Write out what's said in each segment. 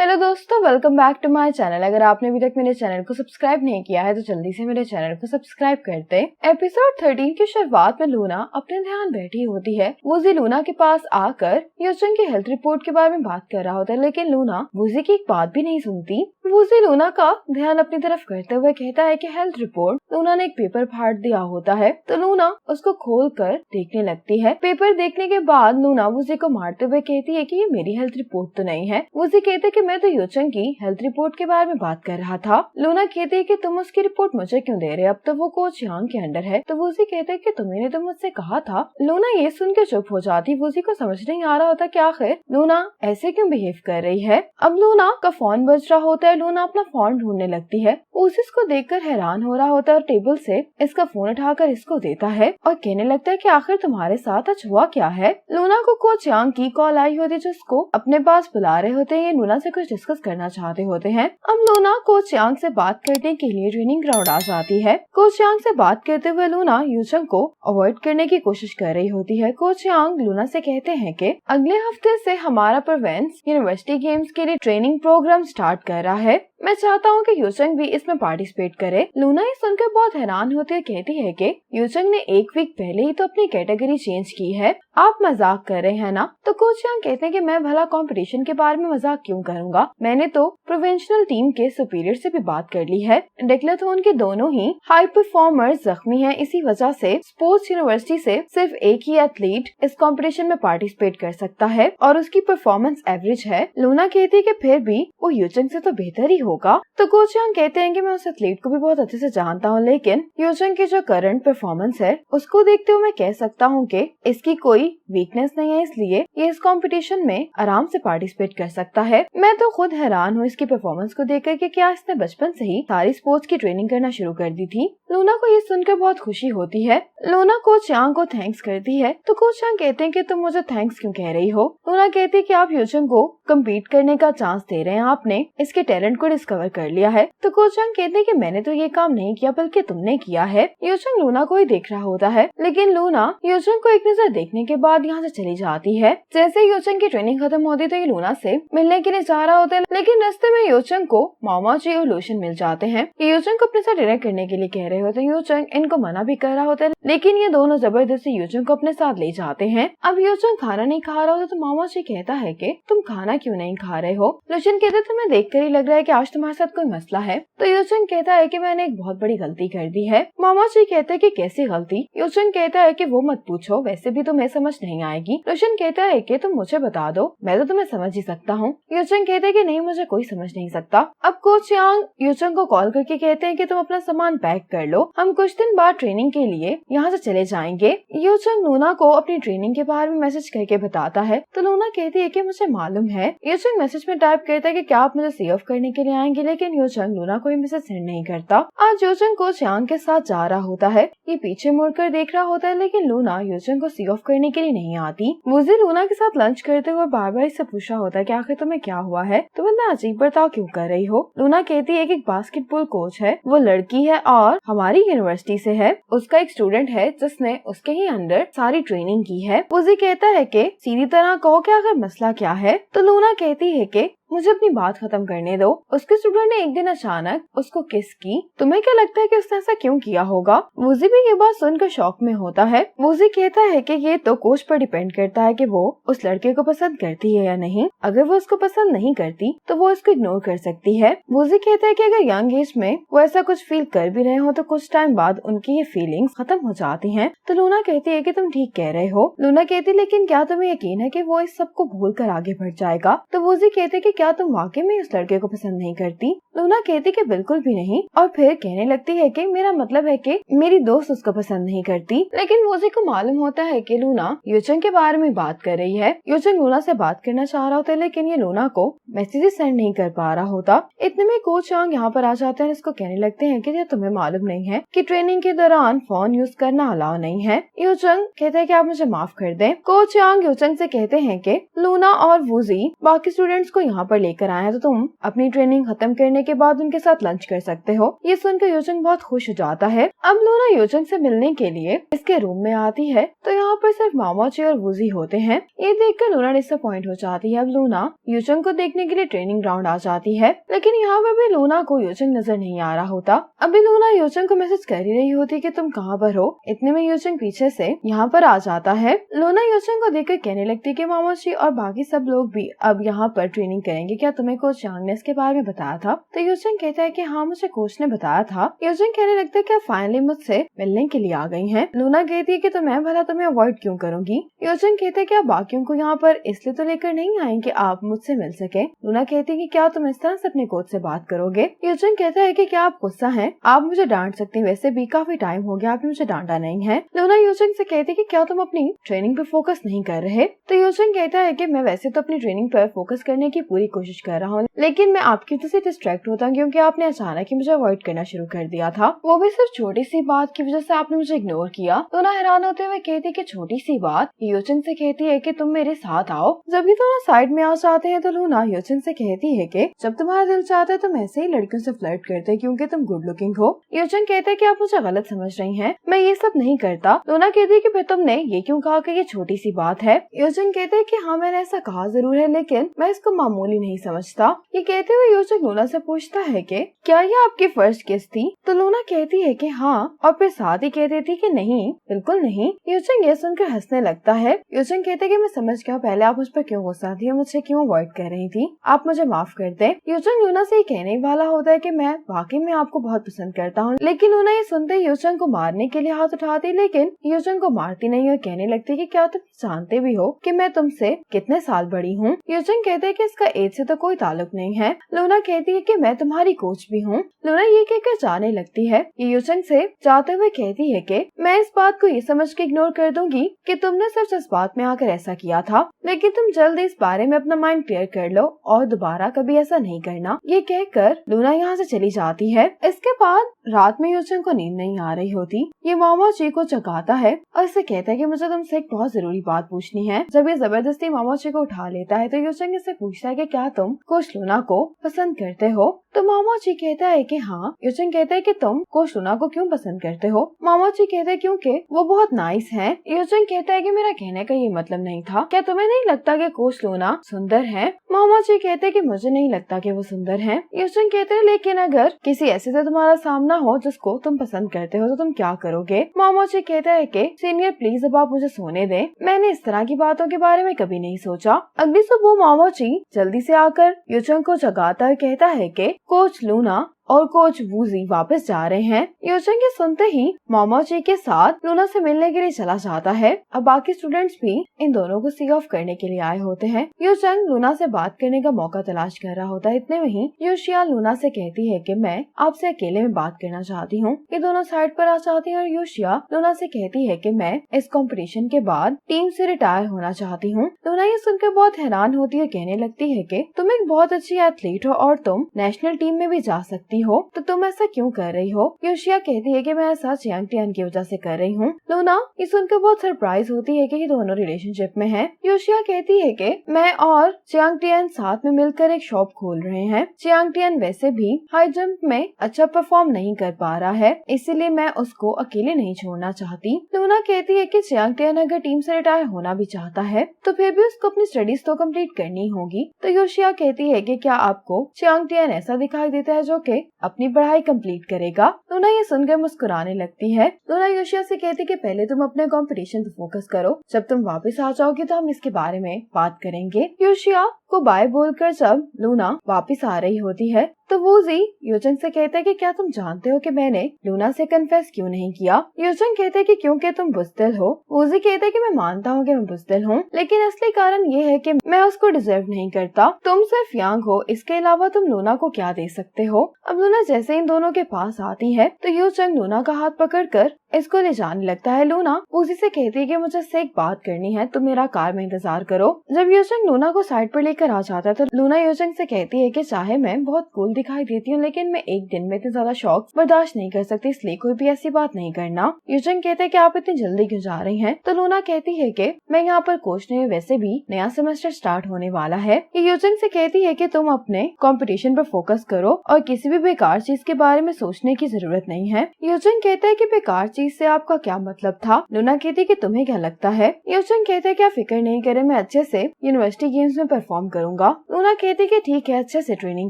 Hello दोस्तों, welcome back to my channel. अगर आपने अभी तक मेरे चैनल को सब्सक्राइब नहीं किया है तो जल्दी से मेरे चैनल को सब्सक्राइब करते। एपिसोड 13 की शुरुआत में लूना अपने ध्यान बैठी होती है। वूजी लूना के पास आकर यूचंग की हेल्थ रिपोर्ट के बारे में बात कर रहा होता है, लेकिन लूना वूजी की एक बात भी नहीं सुनती। वूजी लूना का ध्यान अपनी तरफ करते हुए कहता है कि हेल्थ रिपोर्ट। लूना ने एक पेपर फाड़ दिया होता है तो लूना उसको खोल कर देखने लगती है। पेपर देखने के बाद लूना वूजी को मारते हुए कहती है कि ये मेरी हेल्थ रिपोर्ट तो नहीं है। वूजी कहते कि मैं तो यूचंग की हेल्थ रिपोर्ट के बारे में बात कर रहा था। लूना कहती है कि तुम उसकी रिपोर्ट मुझे क्यों दे रहे, अब तो वो कोच यांग के अंडर है। तो वूजी कहते हैं कि तुम्हें तो मुझसे कहा था। लूना ये सुन के चुप हो जाती। वूजी को समझ नहीं आ रहा होता कि आखिर लूना ऐसे क्यों बिहेव कर रही है। अब लूना का फोन बज रहा होता है। लूना अपना फोन ढूंढने लगती है। उस इसको देखकर हैरान हो रहा होता है और टेबल से इसका फोन उठाकर इसको देता है और कहने लगता है कि आखिर तुम्हारे साथ आज हुआ क्या है। लूना को कोच यांग की कॉल आई होती है जिसको अपने पास बुला रहे होते हैं। ये लूना से कुछ डिस्कस करना चाहते होते हैं। अब लूना कोच यांग से बात करने के लिए ट्रेनिंग ग्राउंड आ जाती है। कोच यांग से बात करते हुए लूना यूचंग को अवॉइड करने की कोशिश कर रही होती है। कोच यांग लूना से कहते हैं कि अगले हफ्ते से हमारा प्रोवेंस यूनिवर्सिटी गेम्स के लिए ट्रेनिंग प्रोग्राम स्टार्ट कर रहा है। मैं चाहता हूँ कि यूचंग भी इसमें पार्टिसिपेट करे। लूना ये सुनकर बहुत हैरान होती है। कहती है कि यूचंग ने एक वीक पहले ही तो अपनी कैटेगरी चेंज की है, आप मजाक कर रहे हैं ना। तो कोच यांग कहते हैं कि मैं भला कंपटीशन के बारे में मजाक क्यों करूंगा, मैंने तो प्रोविंशियल टीम के सुपीरियर से भी बात कर ली है। डेक्लाथलॉन के दोनों ही हाई परफॉर्मर्स जख्मी हैं, इसी वजह से स्पोर्ट्स यूनिवर्सिटी से सिर्फ एक ही एथलीट इस कंपटीशन में पार्टिसिपेट कर सकता है और उसकी परफॉर्मेंस एवरेज है। लूना कहती है कि फिर भी वो यूचंग से तो बेहतर ही होगा। तो कोच यांग कहते हैं कि मैं उस एथलीट को भी बहुत अच्छे से जानता हूँ, लेकिन यूचंग की जो करंट परफॉर्मेंस है उसको देखते हुए मैं कह सकता हूँ कि इसकी कोई वीकनेस नहीं है, इसलिए ये इस कंपटीशन में आराम से पार्टिसिपेट कर सकता है। मैं तो खुद हैरान हूँ इसकी परफॉर्मेंस को देखकर कि क्या इसने बचपन से ही सारी स्पोर्ट्स की ट्रेनिंग करना शुरू कर दी थी। लूना को ये सुनकर बहुत खुशी होती है। लूना कोच यांग को थैंक्स करती है तो कोच यांग कहते हैं कि तुम मुझे थैंक्स क्यों कह रही हो। लूना कहती है कि आप यूचंग को कम्पीट करने का चांस दे रहे हैं, आपने इसके टैलेंट को डिस्कवर कर लिया है। तो कोच यांग कहते हैं कि मैंने तो ये काम नहीं किया बल्कि तुमने किया है। यूचंग लूना को ही देख रहा होता है, लेकिन लूना यूचंग को एक नजर देखने के बाद यहाँ से चली जाती है। जैसे यूचंग की ट्रेनिंग खत्म होती तो ये लूना से मिलने के लिए जा रहा होता है, लेकिन रास्ते में यूचंग को मामाजी और लूशन मिल जाते हैं। यूचंग को अपने साथ डिनर करने के लिए कह रहे होते हैं। यूचंग इनको मना भी कर रहा होता है, लेकिन ये दोनों जबरदस्ती यूचंग को अपने साथ ले जाते हैं। अब यूचंग खाना नहीं खा रहा होता तो मामाजी कहता है कि तुम खाना क्यों नहीं खा रहे हो। लूशन कहते तुम्हें देखकर ही लग रहा है कि आज तुम्हारे साथ कोई मसला है। तो यूचंग कहता है कि मैंने एक बहुत बड़ी गलती कर दी है। मामाजी कहते हैं कि कैसी गलती। यूचंग कहता है कि वो मत पूछो, वैसे भी तुम्हें समझ नहीं आएगी। लूशन कहता है कि तुम मुझे बता दो, मैं तो तुम्हें समझ ही सकता हूँ। यूचंग कहते हैं कि नहीं, मुझे कोई समझ नहीं सकता। अब कोच यांग यूचंग को कॉल करके कहते हैं कि तुम अपना सामान पैक कर लो, हम कुछ दिन बाद ट्रेनिंग के लिए यहाँ से चले जाएंगे। यूचंग लूना को अपनी ट्रेनिंग के बारे में मैसेज करके बताता है तो लूना कहती है कि मुझे मालूम है। यूचंग मैसेज में टाइप करता है कि क्या आप मुझे सी ऑफ करने के लिए आएंगे, लेकिन यूचंग लूना को मैसेज सेंड नहीं करता। आज यूचंग कोच यांग के साथ जा रहा होता है। ये पीछे मुड़कर देख रहा होता है, लेकिन लूना यूचंग को सी ऑफ करने के लिए नहीं आती। वूजी लूना के साथ लंच करते हुए बार बार इससे पूछा होता है कि आखिर तुम्हें क्या हुआ है, तुम इतना अजीब बर्ताव क्यों कर रही हो। लूना कहती है कि एक बास्केटबॉल कोच है, वो लड़की है और हमारी यूनिवर्सिटी से है, उसका एक स्टूडेंट है जिसने उसके ही अंडर सारी ट्रेनिंग की है। वूजी कहता है कि सीधी तरह कहो कि आखिर मसला क्या है। तो लूना कहती है कि मुझे अपनी बात खत्म करने दो। उसके स्टूडेंट ने एक दिन अचानक उसको किस की, तुम्हें क्या लगता है कि उसने ऐसा क्यों किया होगा। वूजी भी ये बात सुनकर शॉक में होता है। वूजी कहता है कि ये तो कोच पर डिपेंड करता है कि वो उस लड़के को पसंद करती है या नहीं। अगर वो उसको पसंद नहीं करती तो वो इसको इग्नोर कर सकती है। वूजी कहता है कि अगर यंग एज में वो ऐसा कुछ फील कर भी रहे हो तो कुछ टाइम बाद उनकी ये फीलिंग्स खत्म हो जाती हैं। तो लूना कहती है कि तुम ठीक कह रहे हो। लूना कहती है लेकिन क्या तुम्हें यकीन है कि वो इस सब को भूल कर आगे बढ़ जाएगा। तो वूजी कहते कि क्या तुम वाकई में उस लड़के को पसंद नहीं करती। लूना कहती कि बिल्कुल भी नहीं और फिर कहने लगती है कि मेरा मतलब है कि मेरी दोस्त उसको पसंद नहीं करती। लेकिन वूजी को मालूम होता है कि लूना यूचंग के बारे में बात कर रही है। यूचंग लूना से बात करना चाह रहा होता है, लेकिन ये लूना को मैसेजेस सेंड नहीं कर पा रहा होता। इतने में कोच यांग यहाँ पर आ जाते हैं। इसको कहने लगते हैं कि तुम्हें मालूम नहीं है कि ट्रेनिंग के दौरान फोन यूज करना अलाउ नहीं है। यूचंग कहते हैं कि आप मुझे माफ कर दें। कोच यांग यूचंग से कहते हैं कि लूना और वूजी बाकी स्टूडेंट्स को यहाँ यहाँ पर लेकर आए हैं तो तुम अपनी ट्रेनिंग खत्म करने के बाद उनके साथ लंच कर सकते हो। ये सुनकर योजंग बहुत खुश हो जाता है। अब लूना योजंग से मिलने के लिए इसके रूम में आती है तो यहाँ पर सिर्फ मामोची और वूजी होते हैं। ये देखकर लूना डिसअपॉइंट हो जाती है। अब लूना योजंग को देखने के लिए ट्रेनिंग ग्राउंड आ जाती है, लेकिन यहाँ पर भी लूना को योजंग नजर नहीं आ रहा होता। अभी लूना योजंग को मैसेज कर ही रही होती कि तुम कहाँ पर हो। इतने में योजंग पीछे से यहाँ पर आ जाता है। लूना योजंग को देखकर कहने लगती है कि मामोची और बाकी सब लोग भी अब यहाँ पर ट्रेनिंग करेंगे, क्या तुम्हें कोच यांग ने इसके बारे में बताया था? तो योजंग कहता है कि हाँ, मुझे कोच ने बताया था। योजंग कहने लगता है कि आप फाइनली मुझसे मिलने के लिए आ गई हैं। लूना कहती है कि तो मैं भला तुम्हें अवॉइड क्यों करूंगी। योजंग कहते हैं कि आप बाकियों को यहाँ पर इसलिए तो लेकर नहीं आए कि आप मुझसे मिल सके। लूना कहती है कि क्या तुम इस तरह से अपने कोच से बात करोगे। योजंग कहता है कि क्या आप गुस्सा हैं? आप मुझे डांट सकती हैं, वैसे भी काफी टाइम हो गया आपने मुझे डांटा नहीं है। लूना योजंग से कहती है कि क्या तुम अपनी ट्रेनिंग पे फोकस नहीं कर रहे। तो योजंग कहता है कि मैं वैसे तो अपनी ट्रेनिंग पर फोकस करने की पूरी कोशिश कर रहा हूँ, लेकिन मैं आपकी वजह से डिस्ट्रैक्ट होता हूँ क्योंकि आपने अचानक ही मुझे अवॉइड करना शुरू कर दिया था, वो भी सिर्फ छोटी सी बात की वजह से आपने मुझे इग्नोर किया। लूना हैरान होते हुए कहती है कि छोटी सी बात। योजंग से कहती है कि तुम मेरे साथ आओ। जब भी दोनों साइड में आ जाते हैं तो लूना योजंग से कहती है कि जब तुम्हारा दिल चाहता है तुम ऐसे ही लड़कियों से फ्लर्ट करते हैं क्योंकि तुम गुड लुकिंग हो। योजंग कहते हैं कि आप मुझे गलत समझ रही हैं, मैं ये सब नहीं करता। लूना कहती है कि फिर तुमने ये क्यों कहा कि ये छोटी सी बात है। योजंग कहते हैं कि हाँ, मैंने ऐसा कहा जरूर है, लेकिन मैं इसको मामूली नहीं समझता। ये कहते हुए योजंग लूना से पूछता है कि क्या ये आपकी फर्स्ट किस थी? तो लूना कहती है कि हाँ, और फिर साथ ही कह देती कि नहीं, बिल्कुल नहीं। योजंग ये सुनकर हंसने लगता है। योजंग कहते कि मैं समझ गया, पहले आप मुझ पर क्यों गुस्सा थी और मुझे क्यों अवॉइड कर रही थी, आप मुझे माफ कर दें। योजंग लूना से ये कहने वाला होता है कि मैं वाकई में आपको बहुत पसंद करता हूँ, लेकिन लूना ये सुनते योजंग को मारने के लिए हाथ उठाती, लेकिन योजंग को मारती नहीं और कहने लगती कि क्या तुम जानते भी हो कि मैं तुमसे कितने साल बड़ी हूँ। योजंग कहते हैं कि इसका एज से तो कोई ताल्लुक नहीं है। लूना कहती है कि मैं तुम्हारी कोच भी हूँ। लूना ये कहकर जाने लगती है। ये योजंग से जाते हुए कहती है कि मैं इस बात को ये समझ के इग्नोर कर दूंगी कि तुमने सिर्फ इस बात में आकर ऐसा किया था, लेकिन तुम जल्दी इस बारे में अपना माइंड क्लियर कर लो और दोबारा कभी ऐसा नहीं करना। ये कहकर लूना यहाँ से चली जाती है। इसके बाद रात में योजंग को नींद नहीं आ रही होती। ये मामोची को जगाता है और इसे कहता है कि मुझे तुमसे एक बहुत जरूरी बात पूछनी है। जब ये जबरदस्ती मामोची को उठा लेता है तो योजंग इससे पूछता है कि क्या तुम कोच लूना को पसंद करते हो। तो मामोची कहता है कि हाँ। योजंग कहता है कि तुम कोच लूना को क्यों पसंद करते हो? मामोची कहता है क्योंकि वो बहुत नाइस है। योजंग कहता है कि मेरा कहने का ये मतलब नहीं था, क्या तुम्हें नहीं लगता कि कोच लूना सुंदर है? मामोची कहते हैं कि मुझे नहीं लगता कि वो सुंदर है। योजंग कहते हैं लेकिन अगर किसी ऐसे से तुम्हारा सामना हो जिसको तुम पसंद करते हो तो तुम क्या करोगे? मामोची कहता है कि सीनियर प्लीज अब आप मुझे सोने दें, मैंने इस तरह की बातों के बारे में कभी नहीं सोचा। अगली सुबह मामोची जल्दी से आकर योजंग को जगाता है, कहता है कि कोच लूना और कोच वूजी वापस जा रहे हैं। योजंग ये सुनते ही मामोची के साथ लूना से मिलने के लिए चला जाता है। अब बाकी स्टूडेंट्स भी इन दोनों को सी ऑफ करने के लिए आए होते हैं। योजंग लूना से बात करने का मौका तलाश कर रहा होता है। इतने में ही योशिया लूना से कहती है कि मैं आपसे अकेले में बात करना चाहती हूँ। ये दोनों साइड पर आ जाती हैं और योशिया लूना से कहती है कि मैं इस कंपटीशन के बाद टीम से रिटायर होना चाहती हूँ। लूना ये सुनकर बहुत हैरान होती है, कहने लगती है कि तुम एक बहुत अच्छी एथलीट हो और तुम नेशनल टीम में भी जा सकती हो, तो तुम ऐसा क्यों कर रही हो? योशिया कहती है कि मैं ऐसा चियांग टियान की वजह से कर रही हूँ। लूना ये सुनकर बहुत सरप्राइज होती है कि ये दोनों रिलेशनशिप में हैं। योशिया कहती है कि मैं और चियांग टियान साथ में मिलकर एक शॉप खोल रहे हैं। चियांग टियान वैसे भी हाई जंप में अच्छा परफॉर्म नहीं कर पा रहा है, इसीलिए मैं उसको अकेले नहीं छोड़ना चाहती। लूना कहती है कि चियांग टियान अगर टीम से रिटायर होना भी चाहता है तो फिर भी उसको अपनी स्टडीज तो कम्प्लीट करनी होगी। तो योशिया कहती है कि क्या आपको चियांग टियान ऐसा दिखाई देता है जो कि अपनी पढ़ाई कंप्लीट करेगा? लूना ये सुनकर मुस्कुराने लगती है। लूना योशिया से कहती है कि पहले तुम अपने कंपटीशन पे फोकस करो, जब तुम वापस आ जाओगे तो हम इसके बारे में बात करेंगे। योशिया को बाय बोलकर जब लूना वापस आ रही होती है तो वूजी योजंग से कहता है कि क्या तुम जानते हो कि मैंने लूना से कन्फेस क्यों नहीं किया? योजंग कहते हैं कि क्योंकि तुम बुज़दिल हो। वूजी कहते हैं कि मैं मानता हूँ कि मैं बुज़दिल हूँ, लेकिन असली कारण ये है कि मैं उसको डिजर्व नहीं करता। तुम सिर्फ यांग हो, इसके अलावा तुम लूना को क्या दे सकते हो? अब लूना जैसे इन दोनों के पास आती है तो योजंग लूना का हाथ पकड़कर इसको ले जाने लगता है। लूना वूजी से कहती है कि मुझे इससे एक बात करनी है, तुम मेरा कार में इंतजार करो। जब योजंग लूना को साइड पर लेकर आ जाता है तो लूना योजंग से कहती है कि चाहे मैं बहुत कूल दिखाई देती हूँ, लेकिन मैं एक दिन में इतने ज्यादा शॉक बर्दाश्त नहीं कर सकती, इसलिए कोई भी ऐसी बात नहीं करना। यूजंग कहते हैं कि आप इतनी जल्दी क्यों जा रही हैं? तो लूना कहती है कि मैं यहाँ पर कोच नहीं, वैसे भी नया सेमेस्टर स्टार्ट होने वाला है। ये यूजंग से कहती है कि तुम अपने कंपटीशन पर फोकस करो और किसी भी बेकार चीज के बारे में सोचने की जरूरत नहीं है। यूजंग कहता है कि बेकार चीज से आपका क्या मतलब था? लूना कहती है कि तुम्हें क्या लगता है? यूजंग कहता है कि आप फिक्र नहीं करें, मैं अच्छे से यूनिवर्सिटी गेम्स में परफॉर्म करूंगा। लूना कहती है कि ठीक है, अच्छे से ट्रेनिंग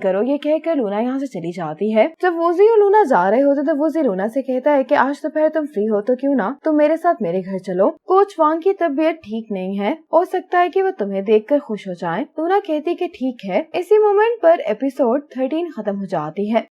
करो। ये कहकर लूना यहाँ से चली जाती है। जब वूजी और लूना जा रहे होते तो वूजी लूना से कहता है कि आज दोपहर तुम फ्री हो तो क्यों ना तुम मेरे साथ मेरे घर चलो। कोच वांग की तबीयत ठीक नहीं है, हो सकता है कि वो तुम्हें देखकर खुश हो जाएं। लूना कहती है कि ठीक है। इसी मोमेंट पर एपिसोड 13 खत्म हो जाती है।